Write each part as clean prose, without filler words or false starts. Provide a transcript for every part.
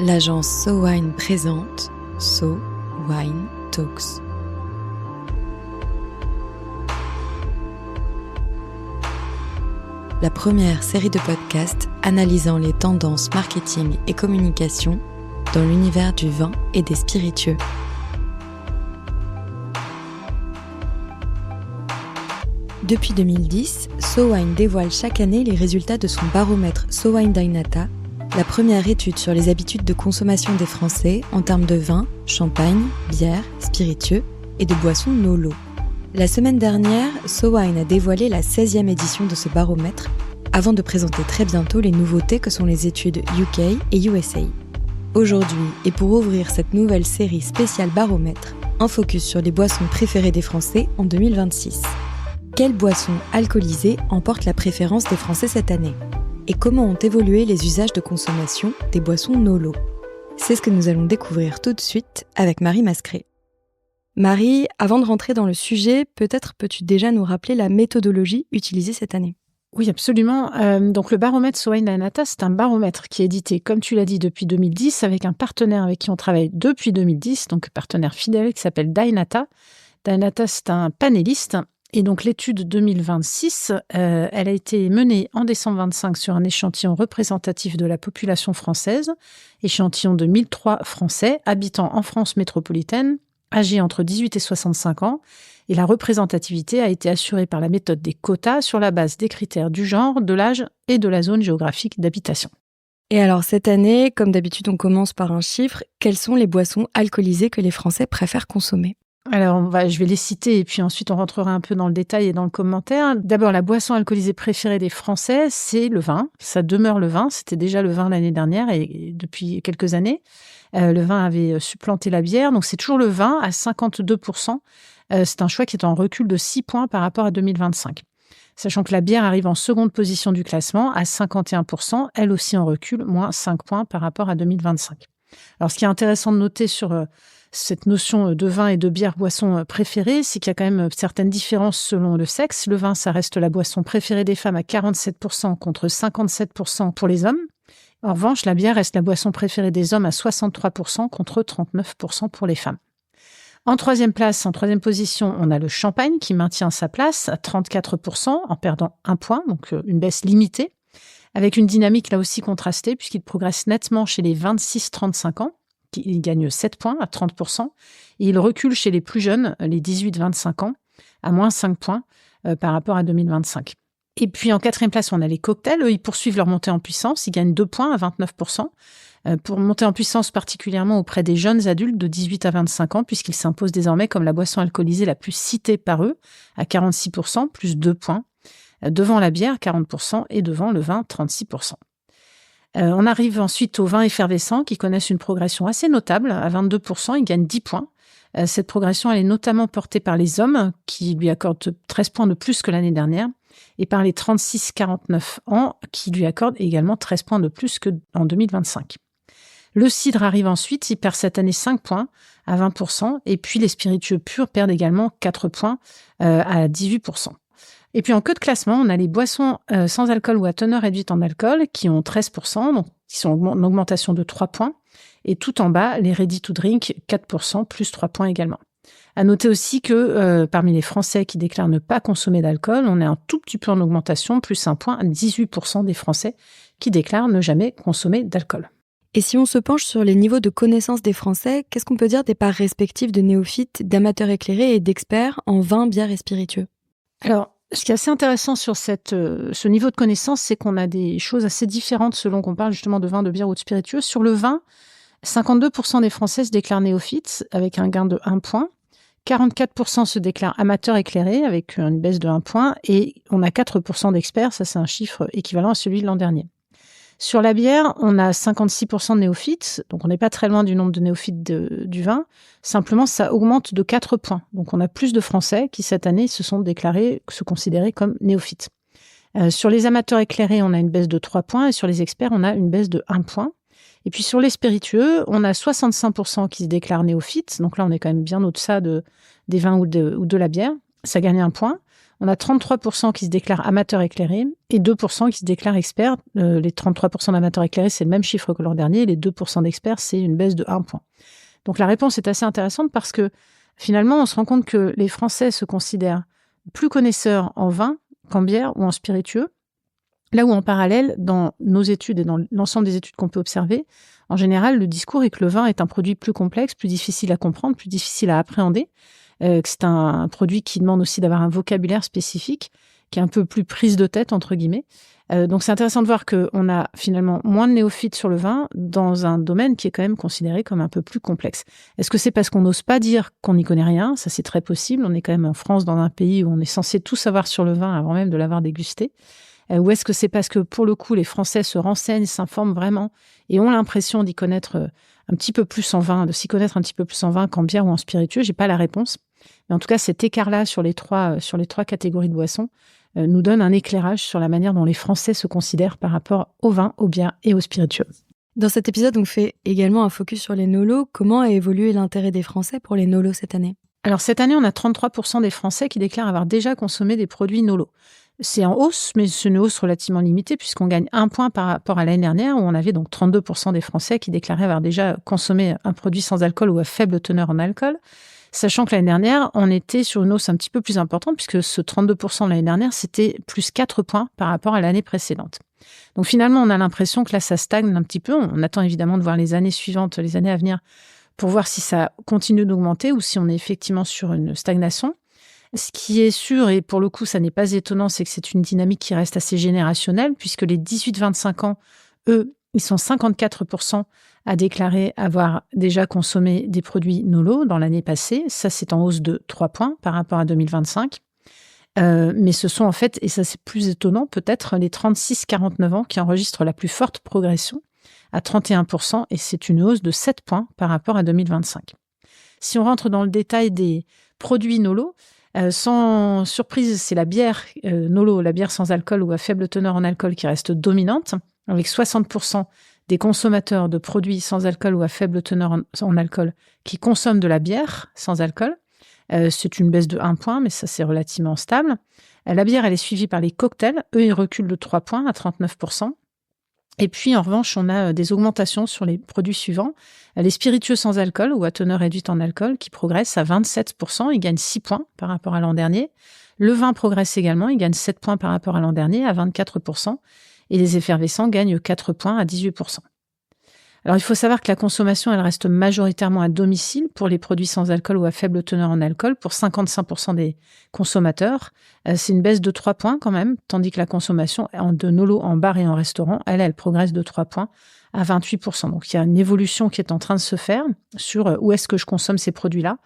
l'agence So Wine présente So Wine Talks. La première série de podcasts analysant les tendances marketing et communication dans l'univers du vin et des spiritueux. Depuis 2010, So Wine dévoile chaque année les résultats de son baromètre So Wine Dynata, la première étude sur les habitudes de consommation des Français en termes de vin, champagne, bière, spiritueux et de boissons no-lo. La semaine dernière, So Wine a dévoilé la 16e édition de ce baromètre avant de présenter très bientôt les nouveautés que sont les études UK et USA. Aujourd'hui, et pour ouvrir cette nouvelle série spéciale baromètre, un focus sur les boissons préférées des Français en 2026. Quelles boissons alcoolisées emportent la préférence des Français cette année ? Et comment ont évolué les usages de consommation des boissons no-lo ? C'est ce que nous allons découvrir tout de suite avec Marie Mascret. Marie, avant de rentrer dans le sujet, peut-être peux-tu déjà nous rappeler la méthodologie utilisée cette année ? Oui, absolument. Donc le baromètre So Wine Dynata, c'est un baromètre qui est édité, comme tu l'as dit, depuis 2010, avec un partenaire avec qui on travaille depuis 2010, donc partenaire fidèle qui s'appelle Dynata. Dynata, c'est un panéliste. Et donc l'étude 2026, elle a été menée en décembre 25 sur un échantillon représentatif de la population française, échantillon de 1003 Français habitant en France métropolitaine, âgés entre 18 et 65 ans, et la représentativité a été assurée par la méthode des quotas sur la base des critères du genre, de l'âge et de la zone géographique d'habitation. Et alors cette année, comme d'habitude on commence par un chiffre, quelles sont les boissons alcoolisées que les Français préfèrent consommer ? Alors, je vais les citer et puis ensuite on rentrera un peu dans le détail et dans le commentaire. D'abord, la boisson alcoolisée préférée des Français, c'est le vin. Ça demeure le vin. C'était déjà le vin l'année dernière et depuis quelques années. Le vin avait supplanté la bière. Donc, c'est toujours le vin à 52%. C'est un choix qui est en recul de 6 points par rapport à 2025. Sachant que la bière arrive en seconde position du classement à 51%, elle aussi en recul, moins 5 points par rapport à 2025. Alors, ce qui est intéressant de noter sur cette notion de vin et de bière boisson préférée, c'est qu'il y a quand même certaines différences selon le sexe. Le vin, ça reste la boisson préférée des femmes à 47% contre 57% pour les hommes. En revanche, la bière reste la boisson préférée des hommes à 63% contre 39% pour les femmes. En troisième position, on a le champagne qui maintient sa place à 34% en perdant 1 point, donc une baisse limitée, avec une dynamique là aussi contrastée puisqu'il progresse nettement chez les 26-35 ans. Il gagne 7 points à 30%, et il recule chez les plus jeunes, les 18-25 ans, à moins 5 points par rapport à 2025. Et puis en quatrième place, on a les cocktails. Eux, ils poursuivent leur montée en puissance, ils gagnent 2 points à 29%, pour monter en puissance particulièrement auprès des jeunes adultes de 18 à 25 ans, puisqu'ils s'imposent désormais comme la boisson alcoolisée la plus citée par eux, à 46%, plus 2 points, devant la bière, 40%, et devant le vin, 36%. On arrive ensuite aux vins effervescents qui connaissent une progression assez notable. À 22%, ils gagnent 10 points. Cette progression, elle est notamment portée par les hommes qui lui accordent 13 points de plus que l'année dernière et par les 36-49 ans qui lui accordent également 13 points de plus qu'en 2025. Le cidre arrive ensuite, il perd cette année 5 points à 20% et puis les spiritueux purs perdent également 4 points à 18%. Et puis en queue de classement, on a les boissons sans alcool ou à teneur réduite en alcool qui ont 13%, donc qui sont en augmentation de 3 points. Et tout en bas, les ready to drink, 4%, plus 3 points également. À noter aussi que parmi les Français qui déclarent ne pas consommer d'alcool, on est un tout petit peu en augmentation, plus 1 point, 18% des Français qui déclarent ne jamais consommer d'alcool. Et si on se penche sur les niveaux de connaissance des Français, qu'est-ce qu'on peut dire des parts respectives de néophytes, d'amateurs éclairés et d'experts en vin, bière et spiritueux ? Alors, ce qui est assez intéressant sur ce niveau de connaissance, c'est qu'on a des choses assez différentes selon qu'on parle justement de vin, de bière ou de spiritueux. Sur le vin, 52% des Français se déclarent néophytes avec un gain de 1 point. 44% se déclarent amateurs éclairés avec une baisse de 1 point. Et on a 4% d'experts, ça c'est un chiffre équivalent à celui de l'an dernier. Sur la bière, on a 56% de néophytes, donc on n'est pas très loin du nombre de néophytes du vin. Simplement, ça augmente de 4 points. Donc on a plus de Français qui, cette année, se considéraient comme néophytes. Sur les amateurs éclairés, on a une baisse de 3 points, et sur les experts, on a une baisse de 1 point. Et puis sur les spiritueux, on a 65% qui se déclarent néophytes, donc là on est quand même bien au-deçà des vins ou de la bière. Ça gagne 1 point. on a 33% qui se déclarent amateurs éclairés et 2% qui se déclarent experts. Les 33% d'amateurs éclairés, c'est le même chiffre que l'an dernier. Les 2% d'experts, c'est une baisse de 1 point. Donc la réponse est assez intéressante parce que finalement, on se rend compte que les Français se considèrent plus connaisseurs en vin qu'en bière ou en spiritueux. Là où en parallèle, dans nos études et dans l'ensemble des études qu'on peut observer, en général, le discours est que le vin est un produit plus complexe, plus difficile à comprendre, plus difficile à appréhender, que c'est un produit qui demande aussi d'avoir un vocabulaire spécifique, qui est un peu plus prise de tête, entre guillemets. Donc c'est intéressant de voir qu'on a finalement moins de néophytes sur le vin dans un domaine qui est quand même considéré comme un peu plus complexe. Est-ce que c'est parce qu'on n'ose pas dire qu'on n'y connaît rien ? Ça, c'est très possible. On est quand même en France, dans un pays où on est censé tout savoir sur le vin avant même de l'avoir dégusté. Ou est-ce que c'est parce que, pour le coup, les Français se renseignent, s'informent vraiment et ont l'impression d'y connaître un petit peu plus en vin, de s'y connaître un petit peu plus en vin qu'en bière ou en spiritueux ? J'ai pas la réponse. Mais en tout cas, cet écart-là sur les trois catégories de boissons nous donne un éclairage sur la manière dont les Français se considèrent par rapport au vin, aux bières et aux spiritueux. Dans cet épisode, on fait également un focus sur les nolos. Comment a évolué l'intérêt des Français pour les nolos cette année ? Alors cette année, on a 33% des Français qui déclarent avoir déjà consommé des produits nolos. C'est en hausse, mais c'est une hausse relativement limitée puisqu'on gagne 1 point par rapport à l'année dernière où on avait donc 32% des Français qui déclaraient avoir déjà consommé un produit sans alcool ou à faible teneur en alcool. Sachant que l'année dernière, on était sur une hausse un petit peu plus importante puisque ce 32% de l'année dernière, c'était plus 4 points par rapport à l'année précédente. Donc finalement, on a l'impression que là, ça stagne un petit peu. On attend évidemment de voir les années suivantes, les années à venir, pour voir si ça continue d'augmenter ou si on est effectivement sur une stagnation. Ce qui est sûr, et pour le coup, ça n'est pas étonnant, c'est que c'est une dynamique qui reste assez générationnelle puisque les 18-25 ans, eux, ils sont 54% à déclarer avoir déjà consommé des produits nolos dans l'année passée. Ça, c'est en hausse de 3 points par rapport à 2025. Mais ce sont en fait, et ça c'est plus étonnant, peut-être les 36-49 ans qui enregistrent la plus forte progression à 31%, et c'est une hausse de 7 points par rapport à 2025. Si on rentre dans le détail des produits nolos, sans surprise, c'est la bière nolo, la bière sans alcool ou à faible teneur en alcool qui reste dominante, avec 60% des consommateurs de produits sans alcool ou à faible teneur en alcool qui consomment de la bière sans alcool. C'est une baisse de 1 point, mais ça, c'est relativement stable. La bière, elle est suivie par les cocktails. Eux, ils reculent de 3 points à 39%. Et puis, en revanche, on a des augmentations sur les produits suivants. Les spiritueux sans alcool ou à teneur réduite en alcool qui progressent à 27%. Ils gagnent 6 points par rapport à l'an dernier. Le vin progresse également. Il gagne 7 points par rapport à l'an dernier à 24%. Et les effervescents gagnent 4 points à 18%. Alors, il faut savoir que la consommation, elle reste majoritairement à domicile pour les produits sans alcool ou à faible teneur en alcool, pour 55% des consommateurs. C'est une baisse de 3 points quand même, tandis que la consommation de nolo en bar et en restaurant, elle progresse de 3 points à 28%. Donc, il y a une évolution qui est en train de se faire sur où est-ce que je consomme ces produits-là,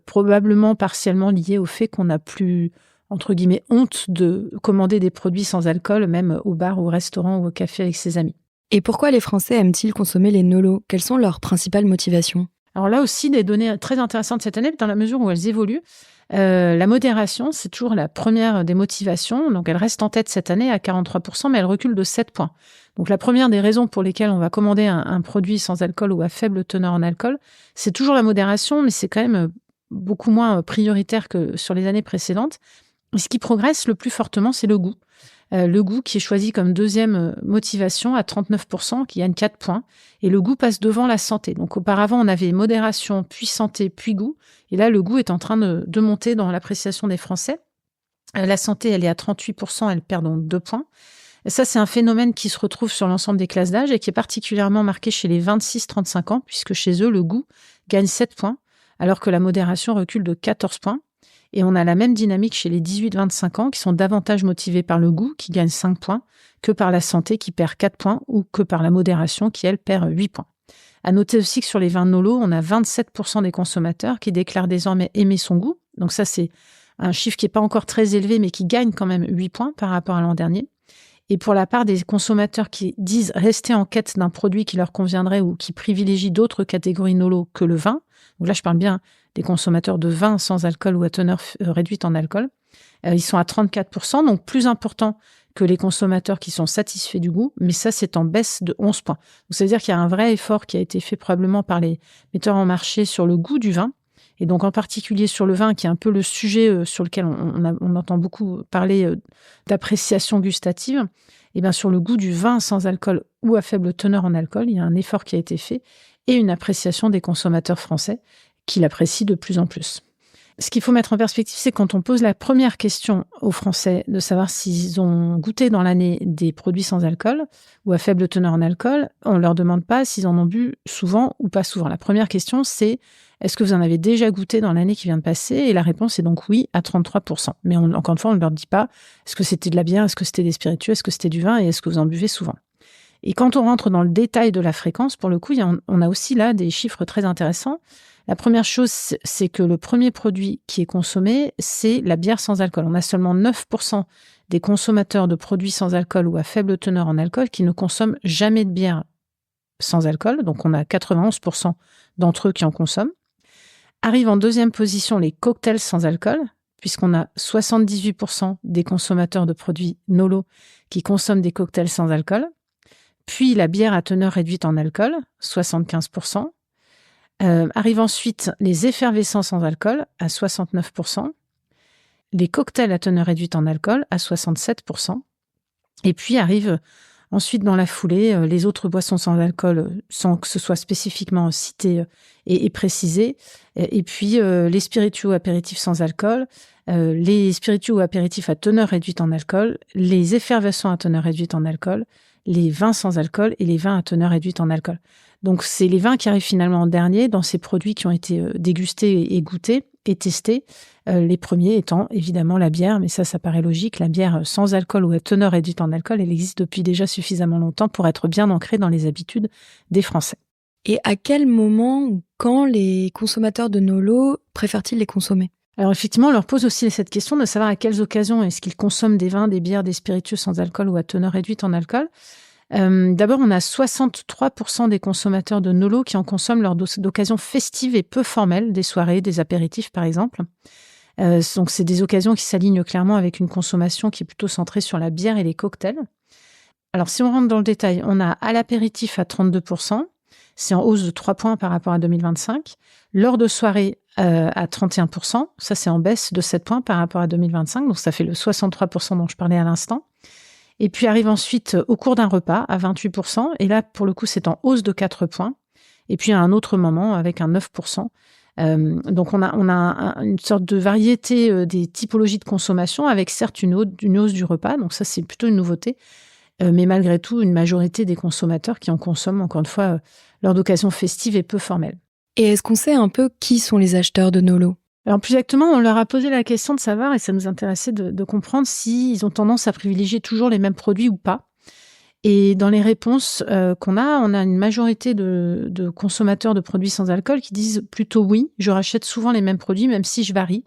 probablement partiellement liée au fait qu'on n'a plus, entre guillemets, honte de commander des produits sans alcool, même au bar ou au restaurant ou au café avec ses amis. Et pourquoi les Français aiment-ils consommer les nolos ? Quelles sont leurs principales motivations ? Alors là aussi, des données très intéressantes cette année, dans la mesure où elles évoluent. La modération, c'est toujours la première des motivations. Donc, elle reste en tête cette année à 43%, mais elle recule de 7 points. Donc, la première des raisons pour lesquelles on va commander un produit sans alcool ou à faible teneur en alcool, c'est toujours la modération, mais c'est quand même beaucoup moins prioritaire que sur les années précédentes. Et ce qui progresse le plus fortement, c'est le goût. Le goût qui est choisi comme deuxième motivation à 39%, qui gagne 4 points. Et le goût passe devant la santé. Donc auparavant, on avait modération, puis santé, puis goût. Et là, le goût est en train de monter dans l'appréciation des Français. La santé, elle est à 38%, elle perd donc 2 points. Et ça, c'est un phénomène qui se retrouve sur l'ensemble des classes d'âge et qui est particulièrement marqué chez les 26-35 ans, puisque chez eux, le goût gagne 7 points, alors que la modération recule de 14 points. Et on a la même dynamique chez les 18-25 ans qui sont davantage motivés par le goût, qui gagne 5 points, que par la santé qui perd 4 points ou que par la modération qui, elle, perd 8 points. À noter aussi que sur les vins nolo, on a 27% des consommateurs qui déclarent désormais aimer son goût. Donc ça, c'est un chiffre qui n'est pas encore très élevé, mais qui gagne quand même 8 points par rapport à l'an dernier. Et pour la part des consommateurs qui disent rester en quête d'un produit qui leur conviendrait ou qui privilégient d'autres catégories nolo que le vin, donc là, je parle bien des consommateurs de vin sans alcool ou à teneur réduite en alcool. Ils sont à 34%, donc plus important que les consommateurs qui sont satisfaits du goût, mais ça, c'est en baisse de 11 points. Donc, ça veut dire qu'il y a un vrai effort qui a été fait probablement par les metteurs en marché sur le goût du vin. Et donc, en particulier sur le vin, qui est un peu le sujet sur lequel on entend beaucoup parler d'appréciation gustative, et bien sur le goût du vin sans alcool ou à faible teneur en alcool, il y a un effort qui a été fait et une appréciation des consommateurs français qui l'apprécient de plus en plus. Ce qu'il faut mettre en perspective, c'est quand on pose la première question aux Français de savoir s'ils ont goûté dans l'année des produits sans alcool ou à faible teneur en alcool, on ne leur demande pas s'ils en ont bu souvent ou pas souvent. La première question, c'est est-ce que vous en avez déjà goûté dans l'année qui vient de passer ? Et la réponse est donc oui à 33%. Mais encore une fois, on ne leur dit pas est-ce que c'était de la bière, est-ce que c'était des spiritueux, est-ce que c'était du vin et est-ce que vous en buvez souvent ? Et quand on rentre dans le détail de la fréquence, pour le coup, on a aussi là des chiffres très intéressants. La première chose, c'est que le premier produit qui est consommé, c'est la bière sans alcool. On a seulement 9% des consommateurs de produits sans alcool ou à faible teneur en alcool qui ne consomment jamais de bière sans alcool. Donc, on a 91% d'entre eux qui en consomment. Arrivent en deuxième position les cocktails sans alcool, puisqu'on a 78% des consommateurs de produits Nolo qui consomment des cocktails sans alcool. Puis la bière à teneur réduite en alcool, 75%. Arrivent ensuite les effervescents sans alcool à 69%, les cocktails à teneur réduite en alcool à 67%, et puis arrivent ensuite dans la foulée les autres boissons sans alcool sans que ce soit spécifiquement cité et précisé, et puis les spiritueux apéritifs sans alcool, les spiritueux apéritifs à teneur réduite en alcool, les effervescents à teneur réduite en alcool, les vins sans alcool et les vins à teneur réduite en alcool. Donc, c'est les vins qui arrivent finalement en dernier dans ces produits qui ont été dégustés et goûtés et testés. Les premiers étant évidemment la bière, mais ça paraît logique. La bière sans alcool ou à teneur réduite en alcool, elle existe depuis déjà suffisamment longtemps pour être bien ancrée dans les habitudes des Français. Et à quel moment ou quand les consommateurs de Nolo préfèrent-ils les consommer ? Alors effectivement, on leur pose aussi cette question de savoir à quelles occasions est-ce qu'ils consomment des vins, des bières, des spiritueux sans alcool ou à teneur réduite en alcool. D'abord, on a 63% des consommateurs de Nolo qui en consomment lors d'occasions festives et peu formelles, des soirées, des apéritifs par exemple. Donc, c'est des occasions qui s'alignent clairement avec une consommation qui est plutôt centrée sur la bière et les cocktails. Alors, si on rentre dans le détail, on a à l'apéritif à 32%, c'est en hausse de 3 points par rapport à 2025. Lors de soirées à 31%, ça c'est en baisse de 7 points par rapport à 2025, donc ça fait le 63% dont je parlais à l'instant. Et puis arrive ensuite au cours d'un repas à 28%. Et là, pour le coup, c'est en hausse de 4 points. Et puis à un autre moment avec un 9%. Donc on a une sorte de variété des typologies de consommation avec certes une hausse du repas. Donc ça, c'est plutôt une nouveauté. Mais malgré tout, une majorité des consommateurs qui en consomment, encore une fois, lors d'occasions festives et peu formelles. Et est-ce qu'on sait un peu qui sont les acheteurs de Nolo ? Alors plus exactement, on leur a posé la question de savoir, et ça nous intéressait de comprendre s'ils ont tendance à privilégier toujours les mêmes produits ou pas. Et dans les réponses qu'on a, on a une majorité de consommateurs de produits sans alcool qui disent plutôt oui, je rachète souvent les mêmes produits, même si je varie.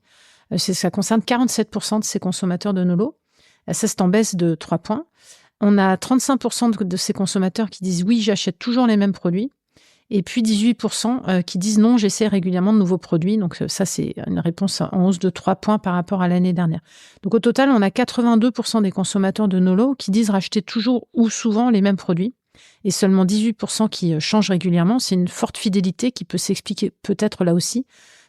Ça concerne 47% de ces consommateurs de Nolo. Ça, c'est en baisse de 3 points. On a 35% de ces consommateurs qui disent oui, j'achète toujours les mêmes produits. Et puis 18% qui disent non, j'essaie régulièrement de nouveaux produits. Donc ça, c'est une réponse en hausse de 3 points par rapport à l'année dernière. Donc au total, on a 82% des consommateurs de Nolo qui disent racheter toujours ou souvent les mêmes produits. Et seulement 18% qui changent régulièrement. C'est une forte fidélité qui peut s'expliquer peut-être là aussi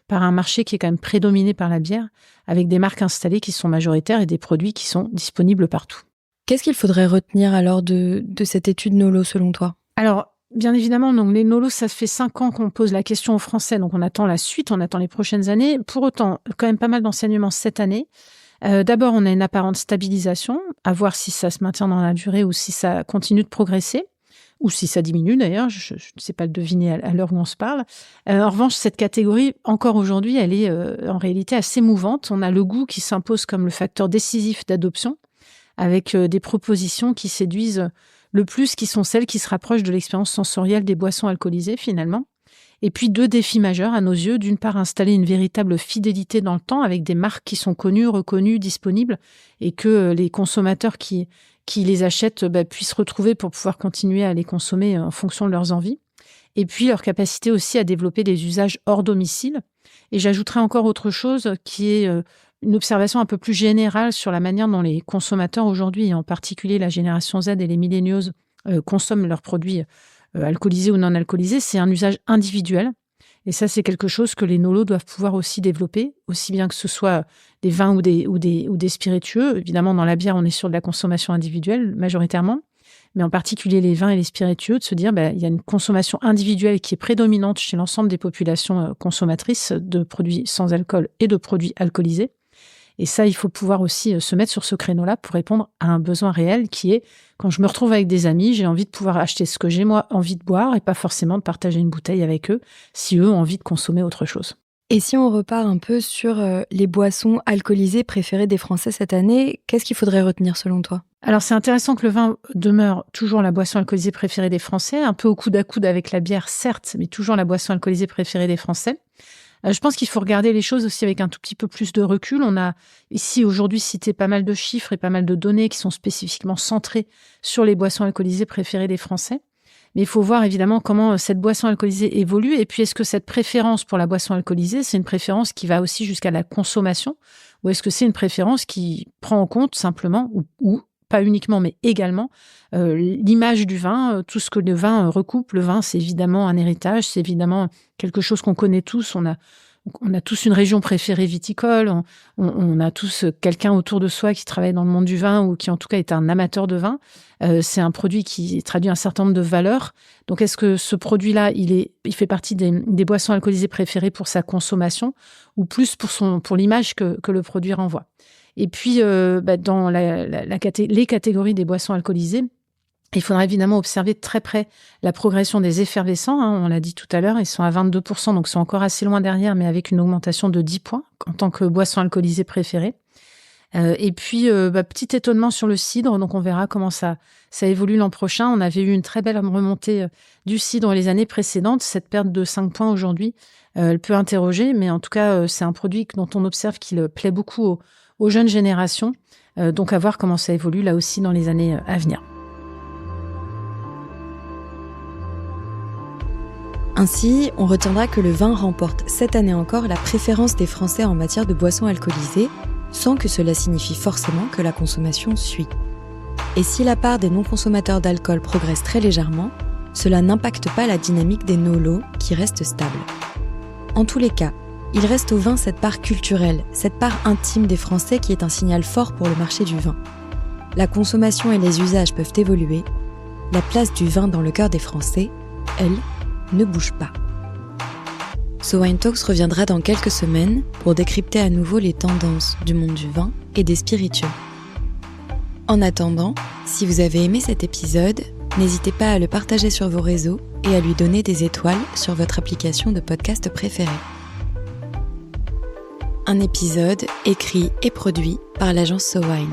par un marché qui est quand même prédominé par la bière, avec des marques installées qui sont majoritaires et des produits qui sont disponibles partout. Qu'est-ce qu'il faudrait retenir alors de cette étude Nolo selon toi ? Alors, bien évidemment, donc les Nolo, ça fait 5 ans qu'on pose la question aux Français, donc on attend la suite, on attend les prochaines années. Pour autant, quand même pas mal d'enseignements cette année. D'abord, on a une apparente stabilisation, à voir si ça se maintient dans la durée ou si ça continue de progresser, ou si ça diminue d'ailleurs, je ne sais pas le deviner à l'heure où on se parle. En revanche, cette catégorie, encore aujourd'hui, elle est en réalité assez mouvante. On a le goût qui s'impose comme le facteur décisif d'adoption, avec des propositions qui séduisent le plus, qui sont celles qui se rapprochent de l'expérience sensorielle des boissons alcoolisées finalement. Et puis 2 défis majeurs à nos yeux. D'une part, installer une véritable fidélité dans le temps avec des marques qui sont connues, reconnues, disponibles et que les consommateurs qui les achètent puissent retrouver pour pouvoir continuer à les consommer en fonction de leurs envies. Et puis leur capacité aussi à développer des usages hors domicile. Et j'ajouterais encore autre chose qui est une observation un peu plus générale sur la manière dont les consommateurs aujourd'hui, et en particulier la génération Z et les millennials, consomment leurs produits alcoolisés ou non alcoolisés. C'est un usage individuel. Et ça, c'est quelque chose que les nolos doivent pouvoir aussi développer, aussi bien que ce soit des vins ou des spiritueux. Évidemment, dans la bière, on est sur de la consommation individuelle majoritairement, mais en particulier les vins et les spiritueux, de se dire il y a une consommation individuelle qui est prédominante chez l'ensemble des populations consommatrices de produits sans alcool et de produits alcoolisés. Et ça, il faut pouvoir aussi se mettre sur ce créneau-là pour répondre à un besoin réel qui est, quand je me retrouve avec des amis, j'ai envie de pouvoir acheter ce que j'ai moi envie de boire et pas forcément de partager une bouteille avec eux si eux ont envie de consommer autre chose. Et si on repart un peu sur les boissons alcoolisées préférées des Français cette année, qu'est-ce qu'il faudrait retenir selon toi ? Alors c'est intéressant que le vin demeure toujours la boisson alcoolisée préférée des Français, un peu au coude à coude avec la bière certes, mais toujours la boisson alcoolisée préférée des Français. Je pense qu'il faut regarder les choses aussi avec un tout petit peu plus de recul. On a ici aujourd'hui cité pas mal de chiffres et pas mal de données qui sont spécifiquement centrées sur les boissons alcoolisées préférées des Français. Mais il faut voir évidemment comment cette boisson alcoolisée évolue. Et puis, est-ce que cette préférence pour la boisson alcoolisée, c'est une préférence qui va aussi jusqu'à la consommation ? Ou est-ce que c'est une préférence qui prend en compte simplement, ou pas uniquement, mais également, l'image du vin, tout ce que le vin recoupe. Le vin, c'est évidemment un héritage, c'est évidemment quelque chose qu'on connaît tous. On a tous une région préférée viticole, on a tous quelqu'un autour de soi qui travaille dans le monde du vin ou qui en tout cas est un amateur de vin. C'est un produit qui traduit un certain nombre de valeurs. Donc est-ce que ce produit-là, il fait partie des boissons alcoolisées préférées pour sa consommation ou plus pour l'image que le produit renvoie ? Et puis, dans les catégories des boissons alcoolisées, il faudra évidemment observer de très près la progression des effervescents. On l'a dit tout à l'heure, ils sont à 22%, donc sont encore assez loin derrière, mais avec une augmentation de 10 points en tant que boisson alcoolisée préférée. Et puis, petit étonnement sur le cidre, donc on verra comment ça évolue l'an prochain. On avait eu une très belle remontée du cidre les années précédentes. Cette perte de 5 points aujourd'hui, elle peut interroger, mais en tout cas, c'est un produit dont on observe qu'il plaît beaucoup aux jeunes générations. Donc à voir comment ça évolue là aussi dans les années à venir. Ainsi, on retiendra que le vin remporte cette année encore la préférence des Français en matière de boissons alcoolisées, sans que cela signifie forcément que la consommation suit. Et si la part des non-consommateurs d'alcool progresse très légèrement, cela n'impacte pas la dynamique des no-low qui reste stable. En tous les cas, il reste au vin cette part culturelle, cette part intime des Français qui est un signal fort pour le marché du vin. La consommation et les usages peuvent évoluer. La place du vin dans le cœur des Français, elle, ne bouge pas. So Wine Talks reviendra dans quelques semaines pour décrypter à nouveau les tendances du monde du vin et des spiritueux. En attendant, si vous avez aimé cet épisode, n'hésitez pas à le partager sur vos réseaux et à lui donner des étoiles sur votre application de podcast préférée. Un épisode écrit et produit par l'agence So Wine.